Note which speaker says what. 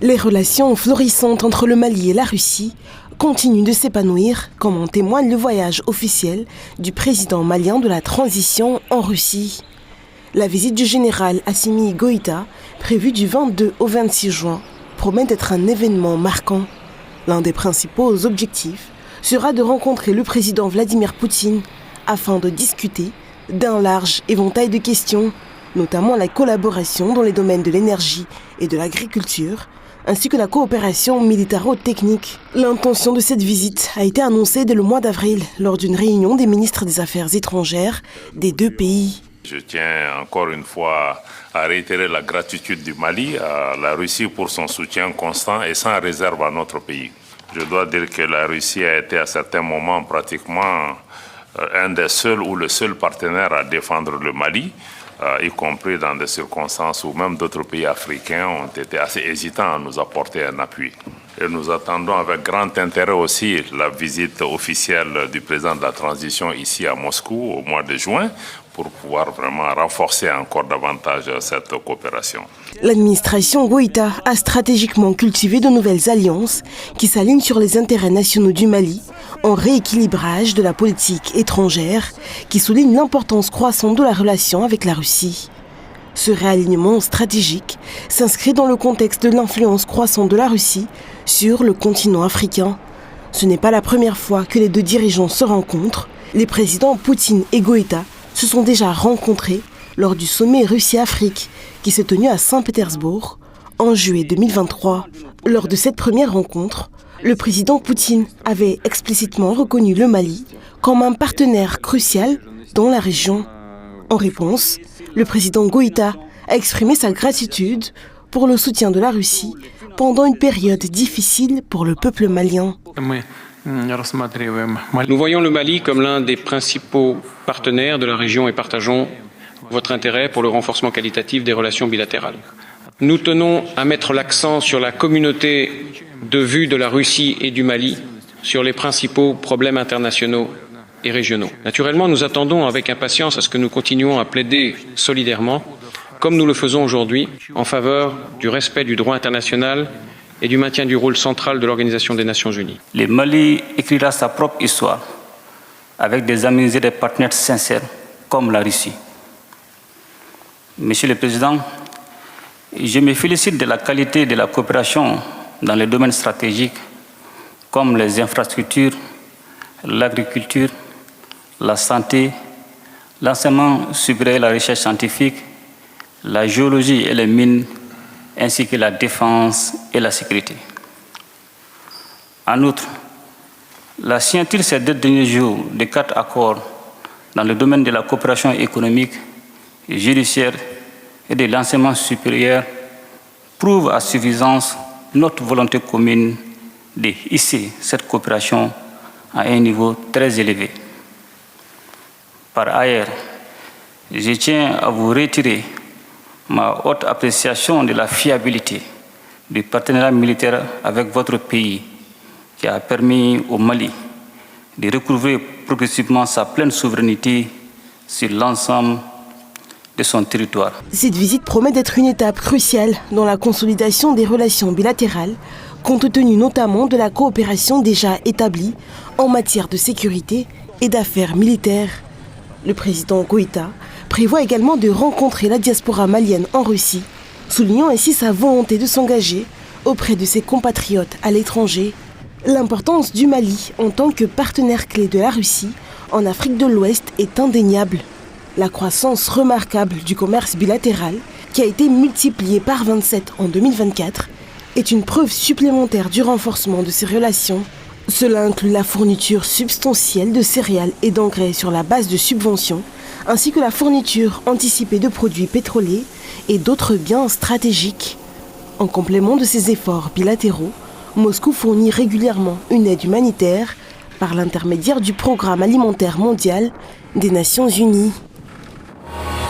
Speaker 1: Les relations florissantes entre le Mali et la Russie continuent de s'épanouir, comme en témoigne le voyage officiel du président malien de la transition en Russie. La visite du général Assimi Goïta, prévue du 22 au 26 juin, promet d'être un événement marquant. L'un des principaux objectifs sera de rencontrer le président Vladimir Poutine afin de discuter d'un large éventail de questions, notamment la collaboration dans les domaines de l'énergie et de l'agriculture, ainsi que la coopération militaro-technique. L'intention de cette visite a été annoncée dès le mois d'avril lors d'une réunion des ministres des Affaires étrangères des deux pays.
Speaker 2: Je tiens encore une fois à réitérer la gratitude du Mali à la Russie pour son soutien constant et sans réserve à notre pays. Je dois dire que la Russie a été à certains moments pratiquement un des seuls ou le seul partenaire à défendre le Mali, y compris dans des circonstances où même d'autres pays africains ont été assez hésitants à nous apporter un appui. Et nous attendons avec grand intérêt aussi la visite officielle du président de la transition ici à Moscou au mois de juin pour pouvoir vraiment renforcer encore davantage cette coopération.
Speaker 1: L'administration Goïta a stratégiquement cultivé de nouvelles alliances qui s'alignent sur les intérêts nationaux du Mali en rééquilibrage de la politique étrangère qui souligne l'importance croissante de la relation avec la Russie. Ce réalignement stratégique s'inscrit dans le contexte de l'influence croissante de la Russie sur le continent africain. Ce n'est pas la première fois que les deux dirigeants se rencontrent. Les présidents Poutine et Goïta se sont déjà rencontrés lors du sommet Russie-Afrique qui s'est tenu à Saint-Pétersbourg en juillet 2023. Lors de cette première rencontre, le président Poutine avait explicitement reconnu le Mali comme un partenaire crucial dans la région. En réponse, le président Goïta a exprimé sa gratitude pour le soutien de la Russie pendant une période difficile pour le peuple malien.
Speaker 3: Nous voyons le Mali comme l'un des principaux partenaires de la région et partageons votre intérêt pour le renforcement qualitatif des relations bilatérales. Nous tenons à mettre l'accent sur la communauté de vue de la Russie et du Mali sur les principaux problèmes internationaux et régionaux. Naturellement, nous attendons avec impatience à ce que nous continuions à plaider solidairement, comme nous le faisons aujourd'hui, en faveur du respect du droit international et du maintien du rôle central de l'Organisation des Nations Unies.
Speaker 4: Le Mali écrira sa propre histoire avec des amis et des partenaires sincères comme la Russie. Monsieur le Président, je me félicite de la qualité de la coopération dans les domaines stratégiques comme les infrastructures, l'agriculture, la santé, l'enseignement supérieur et la recherche scientifique, la géologie et les mines, ainsi que la défense et la sécurité. En outre, la signature ces 2 derniers jours de 4 accords dans le domaine de la coopération économique, judiciaire et de l'enseignement supérieur prouve à suffisance notre volonté commune de hisser cette coopération à un niveau très élevé. Par ailleurs, je tiens à vous retirer ma haute appréciation de la fiabilité du partenariat militaire avec votre pays qui a permis au Mali de recouvrer progressivement sa pleine souveraineté sur l'ensemble de son territoire.
Speaker 1: Cette visite promet d'être une étape cruciale dans la consolidation des relations bilatérales, compte tenu notamment de la coopération déjà établie en matière de sécurité et d'affaires militaires. Le président Goïta prévoit également de rencontrer la diaspora malienne en Russie, soulignant ainsi sa volonté de s'engager auprès de ses compatriotes à l'étranger. L'importance du Mali en tant que partenaire clé de la Russie en Afrique de l'Ouest est indéniable. La croissance remarquable du commerce bilatéral, qui a été multiplié par 27 en 2024, est une preuve supplémentaire du renforcement de ces relations. Cela inclut la fourniture substantielle de céréales et d'engrais sur la base de subventions, ainsi que la fourniture anticipée de produits pétroliers et d'autres biens stratégiques. En complément de ces efforts bilatéraux, Moscou fournit régulièrement une aide humanitaire par l'intermédiaire du Programme alimentaire mondial des Nations Unies.